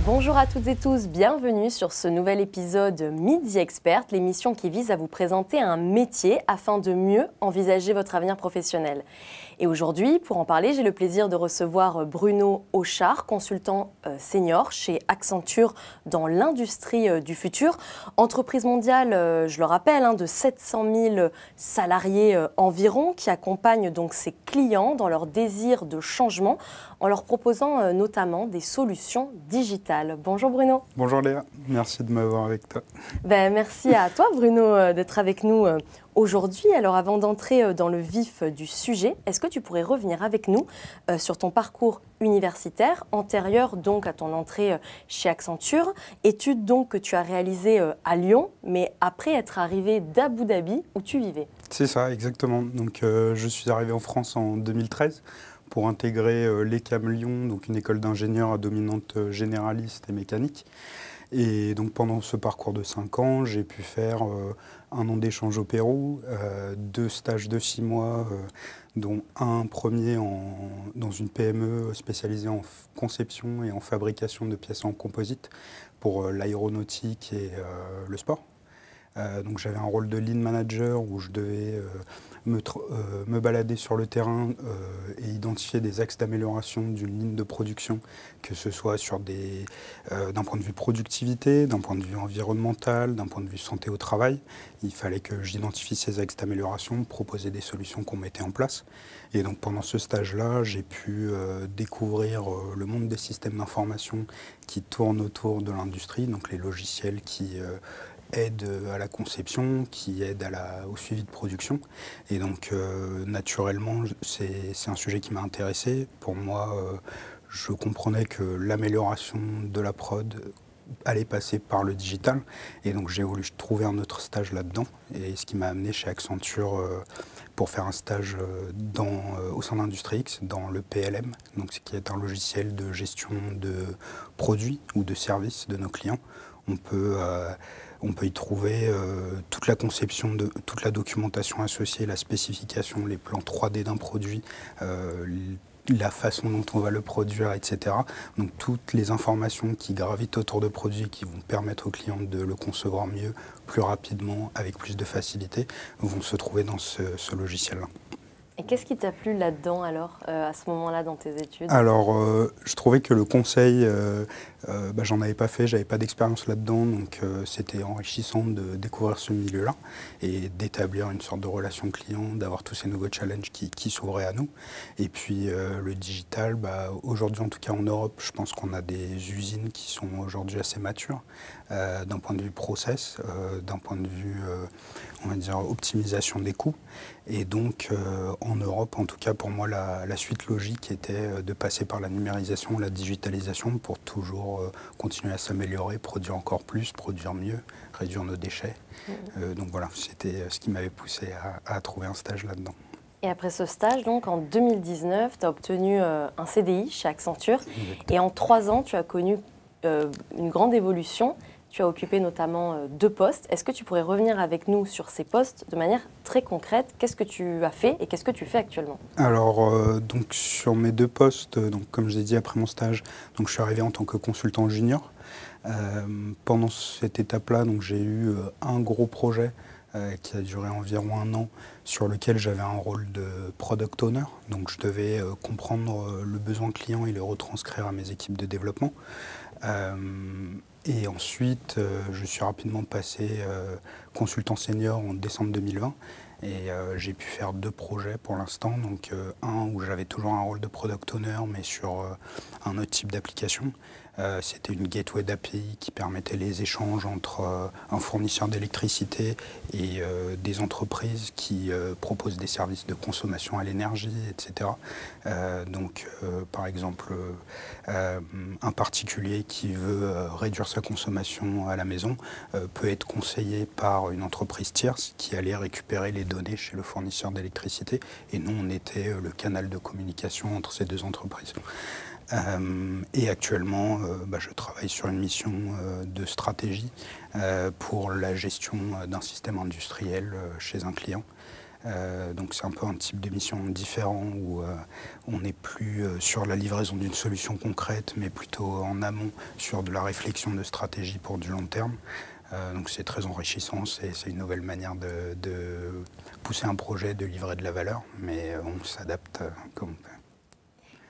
Bonjour à toutes et tous, bienvenue sur ce nouvel épisode Midi Expert, l'émission qui vise à vous présenter un métier afin de mieux envisager votre avenir professionnel. Et aujourd'hui, pour en parler, j'ai le plaisir de recevoir Bruno Auchard, consultant senior chez Accenture dans l'industrie du futur. Entreprise mondiale, je le rappelle, de 700 000 salariés environ, qui accompagne donc ses clients dans leur désir de changement en leur proposant notamment des solutions digitales. Bonjour Bruno. Bonjour Léa, merci de m'avoir avec toi. Merci à toi Bruno d'être avec nous aujourd'hui. Alors avant d'entrer dans le vif du sujet, est-ce que tu pourrais revenir avec nous sur ton parcours universitaire antérieur donc à ton entrée chez Accenture, études donc que tu as réalisées à Lyon, mais après être arrivé d'Abu Dhabi où tu vivais? C'est ça, exactement. Donc je suis arrivé en France en 2013 pour intégrer l'ECAM Lyon, donc une école d'ingénieurs à dominante généraliste et mécanique. Et donc pendant ce parcours de 5 ans, j'ai pu faire 1 an d'échange au Pérou, 2 stages de 6 mois, dont un premier dans une PME spécialisée en conception et en fabrication de pièces en composite pour l'aéronautique et le sport. Donc j'avais un rôle de lead manager où je devais me balader sur le terrain et identifier des axes d'amélioration d'une ligne de production, que ce soit sur d'un point de vue productivité, d'un point de vue environnemental, d'un point de vue santé au travail. Il fallait que j'identifie ces axes d'amélioration, proposer des solutions qu'on mettait en place. Et donc pendant ce stage-là, j'ai pu découvrir le monde des systèmes d'information qui tournent autour de l'industrie, donc les logiciels qui aide à la conception, qui aide au suivi de production. Et donc, naturellement, c'est un sujet qui m'a intéressé. Pour moi, je comprenais que l'amélioration de la prod allait passer par le digital. Et donc, j'ai voulu trouver un autre stage là-dedans. Et ce qui m'a amené chez Accenture pour faire un stage au sein d'Industrie X, dans le PLM, donc, ce qui est un logiciel de gestion de produits ou de services de nos clients. On peut y trouver toute la conception, toute la documentation associée, la spécification, les plans 3D d'un produit, la façon dont on va le produire, etc. Donc toutes les informations qui gravitent autour de produits qui vont permettre aux clients de le concevoir mieux, plus rapidement, avec plus de facilité, vont se trouver dans ce logiciel-là. Et qu'est-ce qui t'a plu là-dedans alors, à ce moment-là dans tes études? Alors, je trouvais que le conseil, j'en avais pas fait, j'avais pas d'expérience là-dedans, donc c'était enrichissant de découvrir ce milieu-là et d'établir une sorte de relation client, d'avoir tous ces nouveaux challenges qui s'ouvraient à nous. Et puis le digital, aujourd'hui en tout cas en Europe, je pense qu'on a des usines qui sont aujourd'hui assez matures d'un point de vue process, d'un point de vue, on va dire, optimisation des coûts. Et donc, en Europe, en tout cas pour moi, la suite logique était de passer par la numérisation, la digitalisation pour toujours continuer à s'améliorer, produire encore plus, produire mieux, réduire nos déchets. Donc voilà, c'était ce qui m'avait poussé à trouver un stage là-dedans. Et après ce stage, donc en 2019, tu as obtenu un CDI chez Accenture. Exactement. Et en 3 ans, tu as connu une grande évolution. Tu as occupé notamment 2 postes. Est-ce que tu pourrais revenir avec nous sur ces postes de manière très concrète? Qu'est-ce que tu as fait et qu'est-ce que tu fais actuellement? Alors, donc sur mes 2 postes, donc comme je l'ai dit après mon stage, donc je suis arrivé en tant que consultant junior. Pendant cette étape-là, donc j'ai eu un gros projet qui a duré environ 1 an, sur lequel j'avais un rôle de product owner. Donc je devais comprendre le besoin client et le retranscrire à mes équipes de développement. Et ensuite, je suis rapidement passé consultant senior en décembre 2020. Et j'ai pu faire 2 projets pour l'instant. Donc un où j'avais toujours un rôle de product owner, mais sur un autre type d'application. C'était une gateway d'API qui permettait les échanges entre un fournisseur d'électricité et des entreprises qui proposent des services de consommation à l'énergie, etc. Donc, par exemple, un particulier qui veut réduire sa consommation à la maison peut être conseillé par une entreprise tierce qui allait récupérer les données chez le fournisseur d'électricité. Et nous, on était le canal de communication entre ces 2 entreprises. Et actuellement, je travaille sur une mission de stratégie pour la gestion d'un système industriel chez un client. Donc c'est un peu un type de mission différent où on n'est plus sur la livraison d'une solution concrète, mais plutôt en amont sur de la réflexion de stratégie pour du long terme. Donc c'est très enrichissant, c'est une nouvelle manière de pousser un projet, de livrer de la valeur, mais on s'adapte comme on peut.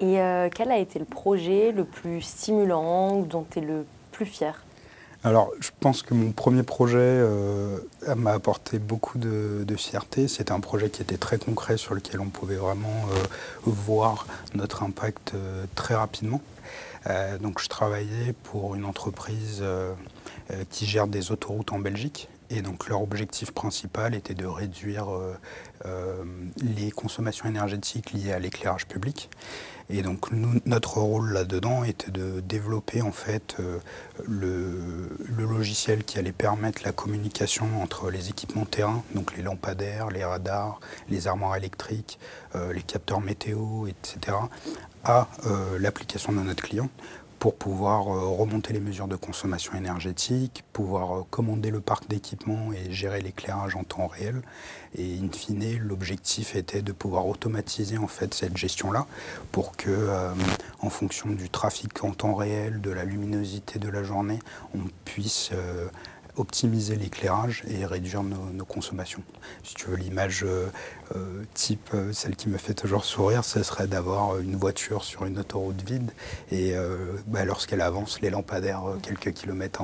Et quel a été le projet le plus stimulant, dont tu es le plus fier? Alors, je pense que mon premier projet m'a apporté beaucoup de fierté. C'était un projet qui était très concret, sur lequel on pouvait vraiment voir notre impact très rapidement. Donc, je travaillais pour une entreprise qui gère des autoroutes en Belgique. Et donc, leur objectif principal était de réduire les consommations énergétiques liées à l'éclairage public. Et donc notre rôle là-dedans était de développer en fait le logiciel qui allait permettre la communication entre les équipements terrain, donc les lampadaires, les radars, les armoires électriques, les capteurs météo, etc., à l'application de notre client, pour pouvoir remonter les mesures de consommation énergétique, pouvoir commander le parc d'équipements et gérer l'éclairage en temps réel. Et in fine, l'objectif était de pouvoir automatiser en fait cette gestion-là pour que, en fonction du trafic en temps réel, de la luminosité de la journée, on puisse optimiser l'éclairage et réduire nos consommations. Si tu veux, l'image type, celle qui me fait toujours sourire, ce serait d'avoir une voiture sur une autoroute vide et lorsqu'elle avance, les lampadaires quelques kilomètres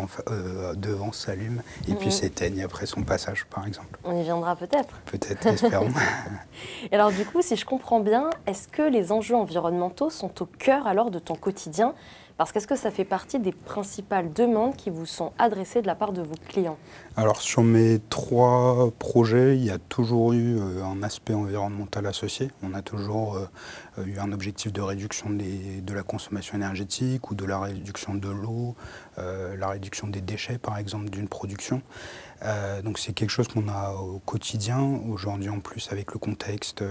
devant s'allument et puis s'éteignent après son passage, par exemple. On y viendra peut-être. Peut-être, espérons. Et alors du coup, si je comprends bien, est-ce que les enjeux environnementaux sont au cœur alors de ton quotidien ? Parce qu'est-ce que ça fait partie des principales demandes qui vous sont adressées de la part de vos clients? Alors sur mes 3 projets, il y a toujours eu un aspect environnemental associé. On a toujours eu un objectif de réduction de la consommation énergétique ou de la réduction de l'eau, la réduction des déchets par exemple d'une production. Donc c'est quelque chose qu'on a au quotidien. Aujourd'hui en plus avec le contexte,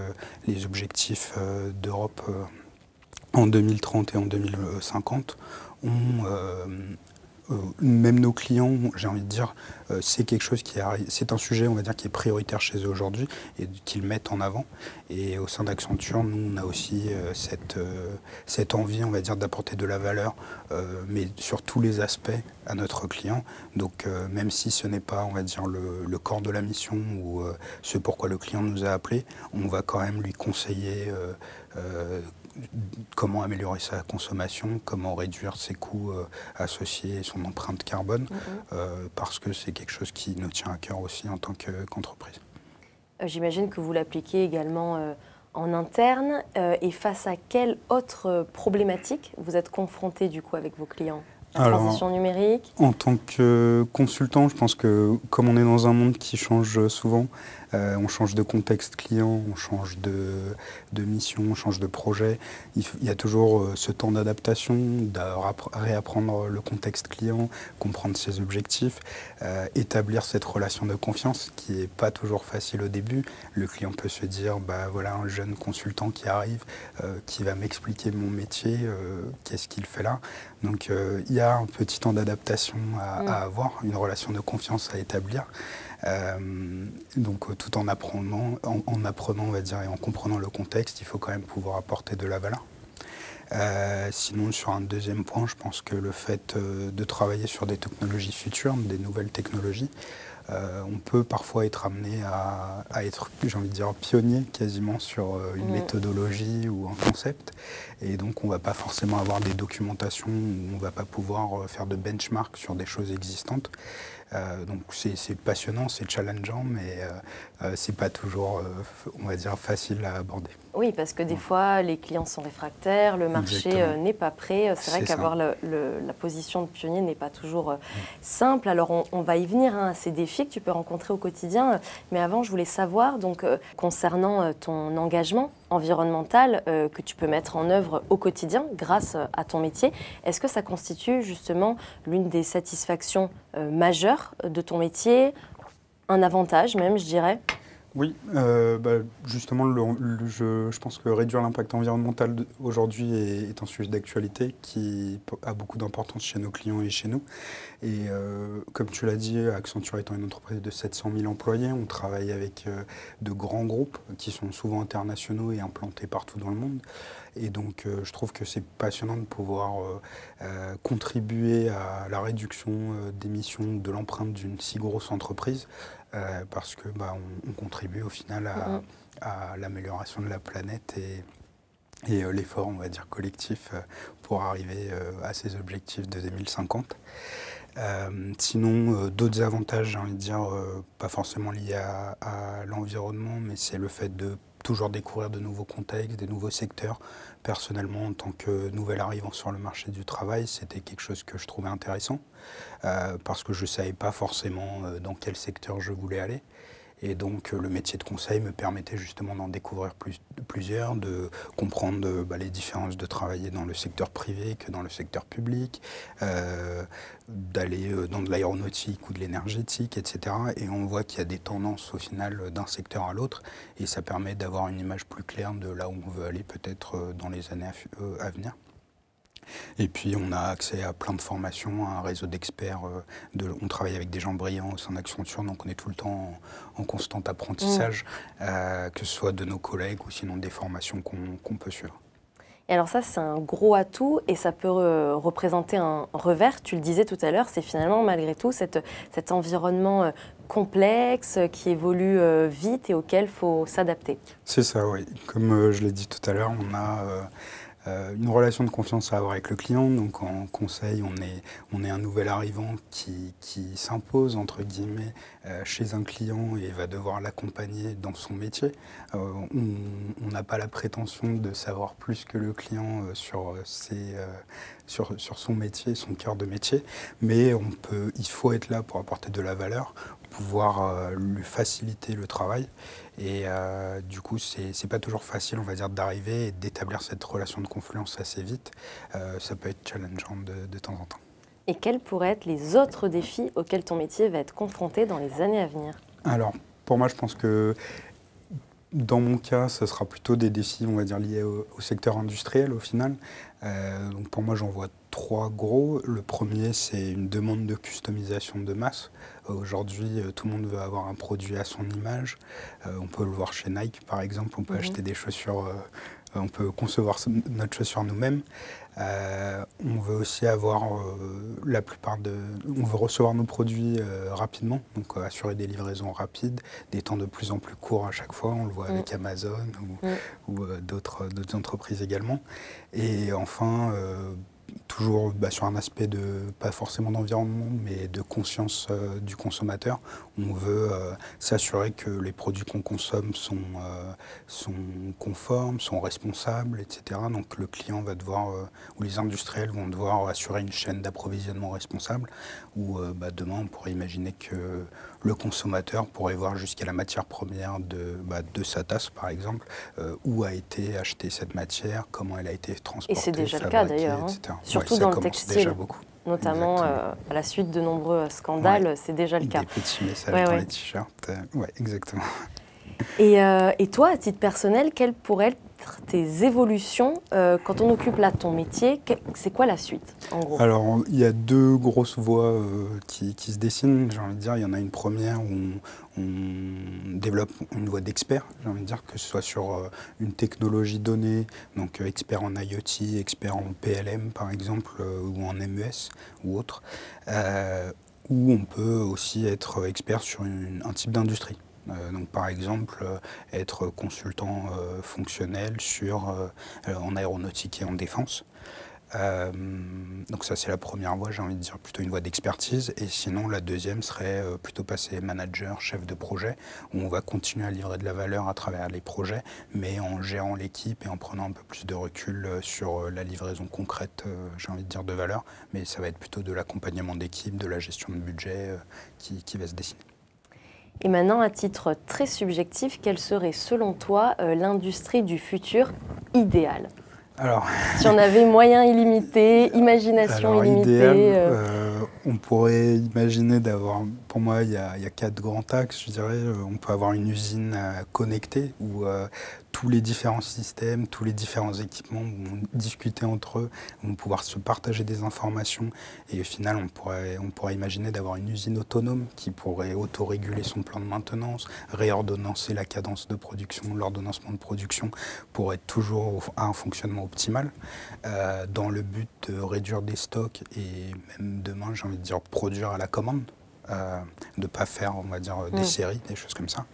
les objectifs d'Europe en 2030 et en 2050, même nos clients, j'ai envie de dire, c'est quelque chose c'est un sujet, on va dire, qui est prioritaire chez eux aujourd'hui et qu'ils mettent en avant. Et au sein d'Accenture, nous, on a aussi cette envie, on va dire, d'apporter de la valeur, mais sur tous les aspects à notre client. Donc, même si ce n'est pas, on va dire, le corps de la mission ou ce pourquoi le client nous a appelés, on va quand même lui conseiller comment améliorer sa consommation, comment réduire ses coûts associés et son empreinte carbone, parce que c'est quelque chose qui nous tient à cœur aussi en tant qu'entreprise. J'imagine que vous l'appliquez également en interne. Et face à quelle autre problématique vous êtes confronté du coup avec vos clients ? La transition numérique ? En tant que consultant, je pense que comme on est dans un monde qui change souvent, on change de contexte client, on change de mission, on change de projet. Il y a toujours ce temps d'adaptation, de réapprendre le contexte client, comprendre ses objectifs, établir cette relation de confiance qui n'est pas toujours facile au début. Le client peut se dire, voilà un jeune consultant qui arrive, qui va m'expliquer mon métier, qu'est-ce qu'il fait là. Donc il y a un petit temps d'adaptation à avoir, une relation de confiance à établir. Donc tout en apprenant, on va dire, et en comprenant le contexte, il faut quand même pouvoir apporter de la valeur. Sinon, sur un deuxième point, je pense que le fait de travailler sur des technologies futures, des nouvelles technologies, on peut parfois être amené à être, j'ai envie de dire, pionnier quasiment sur une méthodologie ou un concept. Et donc, on ne va pas forcément avoir des documentations où on ne va pas pouvoir faire de benchmark sur des choses existantes. Donc, c'est passionnant, c'est challengeant, mais c'est pas toujours, on va dire, facile à aborder. Oui, parce que des fois, les clients sont réfractaires, le marché n'est pas prêt. C'est vrai qu'avoir la position de pionnier n'est pas toujours simple. Alors, on va y venir à ces défis que tu peux rencontrer au quotidien. Mais avant, je voulais savoir, donc, concernant ton engagement environnemental que tu peux mettre en œuvre au quotidien grâce à ton métier, est-ce que ça constitue justement l'une des satisfactions majeures de ton métier, un avantage même, je dirais ? Oui, justement, je pense que réduire l'impact environnemental aujourd'hui est un sujet d'actualité qui a beaucoup d'importance chez nos clients et chez nous. Et comme tu l'as dit, Accenture étant une entreprise de 700 000 employés, on travaille avec de grands groupes qui sont souvent internationaux et implantés partout dans le monde. Et donc, je trouve que c'est passionnant de pouvoir contribuer à la réduction d'émissions de l'empreinte d'une si grosse entreprise, parce que on contribue au final à l'amélioration de la planète et l'effort, on va dire, collectif pour arriver à ces objectifs de 2050. Sinon, d'autres avantages, j'ai envie de dire, pas forcément liés à l'environnement, mais c'est le fait de toujours découvrir de nouveaux contextes, des nouveaux secteurs. Personnellement, en tant que nouvel arrivant sur le marché du travail, c'était quelque chose que je trouvais intéressant, parce que je ne savais pas forcément dans quel secteur je voulais aller. Et donc le métier de conseil me permettait justement d'en découvrir plusieurs, de comprendre les différences de travailler dans le secteur privé que dans le secteur public, d'aller dans de l'aéronautique ou de l'énergétique, etc. Et on voit qu'il y a des tendances au final d'un secteur à l'autre, et ça permet d'avoir une image plus claire de là où on veut aller peut-être dans les années à venir. Et puis on a accès à plein de formations, à un réseau d'experts. On travaille avec des gens brillants au sein d'Accenture, donc on est tout le temps en constant apprentissage, que ce soit de nos collègues ou sinon des formations qu'on peut suivre. Et alors ça, c'est un gros atout et ça peut représenter un revers. Tu le disais tout à l'heure, c'est finalement malgré tout cet environnement complexe qui évolue vite et auquel il faut s'adapter. C'est ça, oui. Comme je l'ai dit tout à l'heure, on a une relation de confiance à avoir avec le client. Donc en conseil, on est un nouvel arrivant qui s'impose, entre guillemets, chez un client et va devoir l'accompagner dans son métier. On n'a pas la prétention de savoir plus que le client sur son métier, son cœur de métier, mais il faut être là pour apporter de la valeur, pouvoir lui faciliter le travail. Et du coup, c'est pas toujours facile, on va dire, d'arriver et d'établir cette relation de confiance assez vite. Ça peut être challengeant de temps en temps. Et quels pourraient être les autres défis auxquels ton métier va être confronté dans les années à venir? Alors, pour moi, je pense que dans mon cas, ce sera plutôt des défis, on va dire, liés au secteur industriel au final. Donc pour moi, j'en vois trois gros. Le premier, c'est une demande de customisation de masse. Aujourd'hui, tout le monde veut avoir un produit à son image. On peut le voir chez Nike, par exemple. On peut acheter des chaussures, on peut concevoir notre chaussure nous-mêmes. On veut aussi avoir on veut recevoir nos produits rapidement, donc assurer des livraisons rapides, des temps de plus en plus courts à chaque fois. On le voit avec Amazon ou d'autres entreprises également. Et enfin, toujours sur un aspect pas forcément d'environnement, mais de conscience du consommateur. On veut s'assurer que les produits qu'on consomme sont conformes, sont responsables, etc. Donc le client va devoir, ou les industriels vont devoir assurer une chaîne d'approvisionnement responsable, où demain on pourrait imaginer que le consommateur pourrait voir jusqu'à la matière première de sa tasse, par exemple, où a été achetée cette matière, comment elle a été transportée, et c'est déjà le cas d'ailleurs, surtout dans le textile, notamment à la suite de nombreux scandales, c'est déjà le cas. Des petits messages dans les t-shirts, exactement. Et toi, à titre personnel, quelles pourraient être tes évolutions quand on occupe là ton métier? C'est quoi la suite, en gros? Alors, il y a deux grosses voies qui se dessinent, j'ai envie de dire. Il y en a une première où on développe une voie d'expert, j'ai envie de dire, que ce soit sur une technologie donnée, donc expert en IoT, expert en PLM, par exemple, ou en MES, ou autre, où on peut aussi être expert sur un type d'industrie. Donc par exemple, être consultant fonctionnel en aéronautique et en défense. Donc ça c'est la première voie, j'ai envie de dire plutôt une voie d'expertise. Et sinon la deuxième serait plutôt passer manager, chef de projet, où on va continuer à livrer de la valeur à travers les projets, mais en gérant l'équipe et en prenant un peu plus de recul sur la livraison concrète, j'ai envie de dire, de valeur. Mais ça va être plutôt de l'accompagnement d'équipe, de la gestion de budget qui va se dessiner. Et maintenant, à titre très subjectif, quelle serait selon toi l'industrie du futur idéale? Alors, Si on avait moyens illimités, imagination illimitée. On pourrait imaginer d'avoir, pour moi, il y a 4 grands axes, je dirais. On peut avoir une usine connectée où tous les différents systèmes, tous les différents équipements vont discuter entre eux, vont pouvoir se partager des informations. Et au final, on pourrait imaginer d'avoir une usine autonome qui pourrait autoréguler son plan de maintenance, réordonnancer la cadence de production, l'ordonnancement de production pour être toujours à un fonctionnement optimal, dans le but de réduire des stocks et même demain, j'ai envie de dire, produire à la commande. De ne pas faire, on va dire, des séries, des choses comme ça.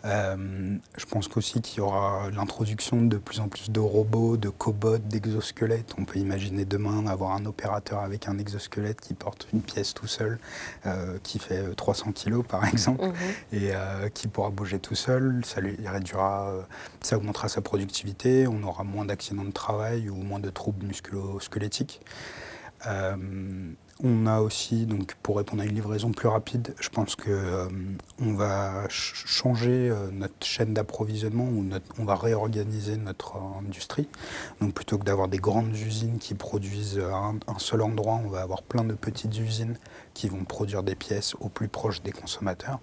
Je pense qu'aussi qu'il y aura l'introduction de plus en plus de robots, de cobots, d'exosquelettes. On peut imaginer demain avoir un opérateur avec un exosquelette qui porte une pièce tout seul, qui fait 300 kilos par exemple, et qui pourra bouger tout seul. Ça lui réduira, ça augmentera sa productivité, on aura moins d'accidents de travail ou moins de troubles musculo-squelettiques. On a aussi, donc, pour répondre à une livraison plus rapide, je pense qu'on va changer notre chaîne d'approvisionnement ou on va réorganiser notre industrie. Donc plutôt que d'avoir des grandes usines qui produisent à un seul endroit, on va avoir plein de petites usines qui vont produire des pièces au plus proche des consommateurs.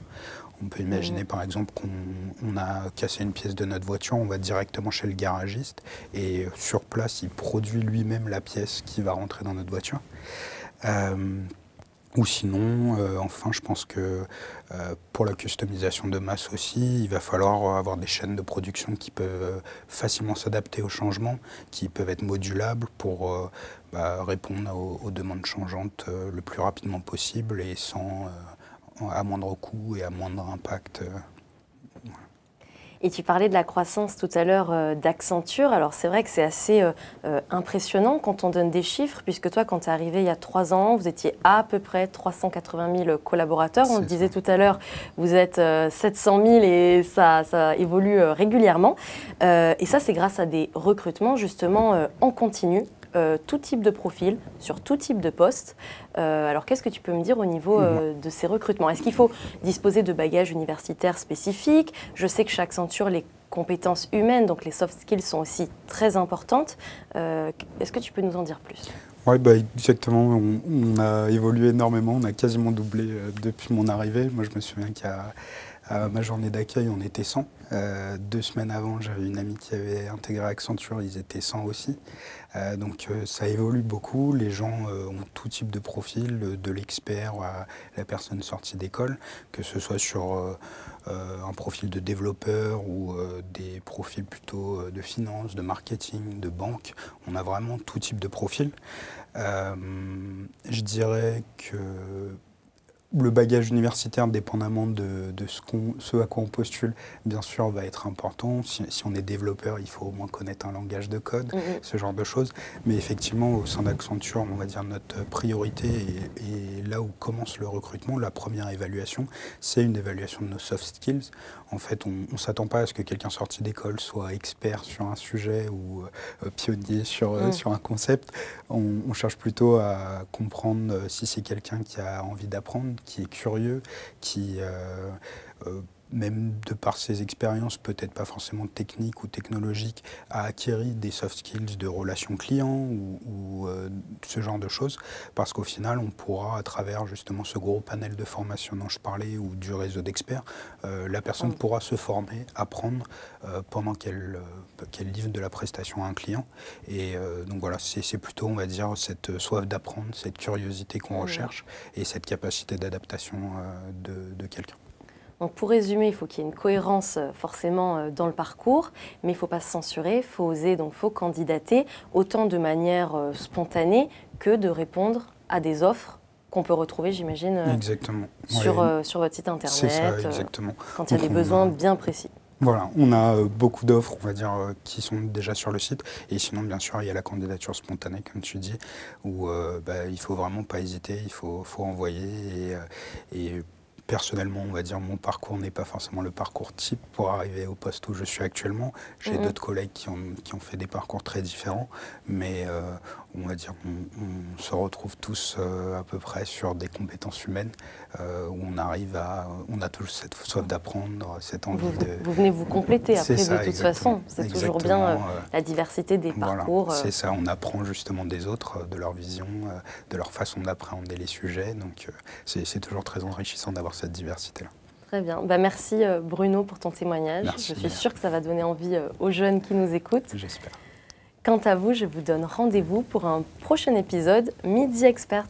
On peut imaginer par exemple qu'on a cassé une pièce de notre voiture, on va directement chez le garagiste et sur place, il produit lui-même la pièce qui va rentrer dans notre voiture. Ou sinon, enfin, je pense que pour la customisation de masse aussi, il va falloir avoir des chaînes de production qui peuvent facilement s'adapter aux changements, qui peuvent être modulables pour répondre aux demandes changeantes le plus rapidement possible et à moindre coût et à moindre impact. Et tu parlais de la croissance tout à l'heure d'Accenture. Alors c'est vrai que c'est assez impressionnant quand on donne des chiffres, puisque toi, quand tu es arrivé il y a 3 ans, vous étiez à peu près 380 000 collaborateurs. On le disait tout à l'heure, vous êtes 700 000 et ça évolue régulièrement. Et ça, c'est grâce à des recrutements justement en continu. Tout type de profil, sur tout type de poste. Alors, qu'est-ce que tu peux me dire au niveau de ces recrutements? Est-ce qu'il faut disposer de bagages universitaires spécifiques? Je sais que chez Accenture, les compétences humaines, donc les soft skills, sont aussi très importantes. Est-ce que tu peux nous en dire plus? Oui, exactement. On a évolué énormément. On a quasiment doublé depuis mon arrivée. Moi, je me souviens qu'à ma journée d'accueil, on était 100. 2 semaines avant, j'avais une amie qui avait intégré Accenture, ils étaient 100 aussi. Donc ça évolue beaucoup. Les gens ont tout type de profil, de l'expert à la personne sortie d'école, que ce soit sur un profil de développeur ou des profils plutôt de finance, de marketing, de banque. On a vraiment tout type de profil. Je dirais que le bagage universitaire, dépendamment de ce à quoi on postule, bien sûr, va être important. Si on est développeur, il faut au moins connaître un langage de code, ce genre de choses. Mais effectivement, au sein d'Accenture, on va dire notre priorité et là où commence le recrutement, la première évaluation, c'est une évaluation de nos soft skills. En fait, on ne s'attend pas à ce que quelqu'un sorti d'école soit expert sur un sujet ou pionnier sur un concept. On cherche plutôt à comprendre si c'est quelqu'un qui a envie d'apprendre, qui est curieux, qui, même de par ses expériences, peut-être pas forcément techniques ou technologiques, a acquis des soft skills de relations clients ou ce genre de choses, parce qu'au final, on pourra, à travers justement ce gros panel de formation dont je parlais ou du réseau d'experts, la personne pourra se former, apprendre pendant qu'elle livre de la prestation à un client. Et donc voilà, c'est plutôt, on va dire, cette soif d'apprendre, cette curiosité qu'on recherche et cette capacité d'adaptation de quelqu'un. Donc pour résumer, il faut qu'il y ait une cohérence forcément dans le parcours, mais il ne faut pas se censurer, il faut oser, donc il faut candidater, autant de manière spontanée que de répondre à des offres qu'on peut retrouver, j'imagine, sur votre site internet, c'est ça, exactement. Quand il y a des besoins bien précis. Voilà, on a beaucoup d'offres, on va dire, qui sont déjà sur le site. Et sinon, bien sûr, il y a la candidature spontanée, comme tu dis, où il ne faut vraiment pas hésiter, il faut envoyer. Et personnellement, on va dire, mon parcours n'est pas forcément le parcours type pour arriver au poste où je suis actuellement. J'ai d'autres collègues qui ont fait des parcours très différents, mais on va dire on se retrouve tous à peu près sur des compétences humaines où on a toujours cette soif d'apprendre, cette envie Vous venez vous compléter après, ça, de toute façon. C'est toujours bien la diversité des parcours. Voilà, c'est ça, on apprend justement des autres, de leur vision, de leur façon d'appréhender les sujets. Donc c'est toujours très enrichissant d'avoir cette diversité-là. Très bien. Merci Bruno pour ton témoignage. Merci, je suis sûre que ça va donner envie aux jeunes qui nous écoutent. J'espère. Quant à vous, je vous donne rendez-vous pour un prochain épisode Midi Expert.